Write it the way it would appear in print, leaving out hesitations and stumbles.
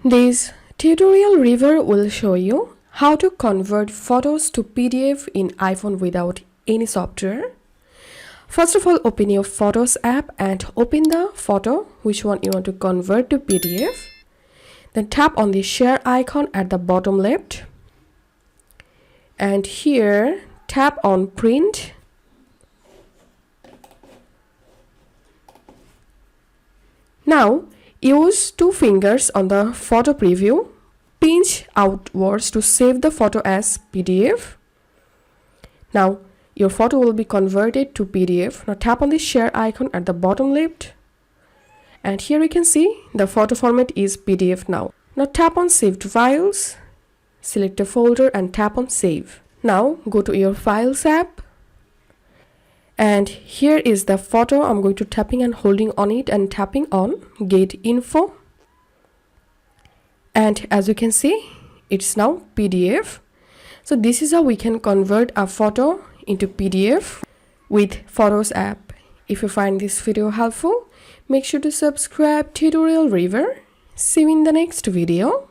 This tutorial review will show you how to convert photos to PDF in iPhone without any software. First of all, open your Photos app and open the photo which one you want to convert to PDF. Then tap on the share icon at the bottom left. And here tap on print. Now use two fingers on the photo preview, pinch outwards to save the photo as PDF. Now your photo will be converted to PDF. Now tap on the share icon at the bottom left. And here you can see the photo format is PDF now. Now tap on saved files, select a folder and tap on save. Now go to your Files app. And here is the photo. I'm going to tapping and holding on it and tapping on Get Info. And as you can see, it's now PDF. So this is how we can convert a photo into PDF with Photos app. If you find this video helpful, make sure to subscribe Tutorial River. See you in the next video.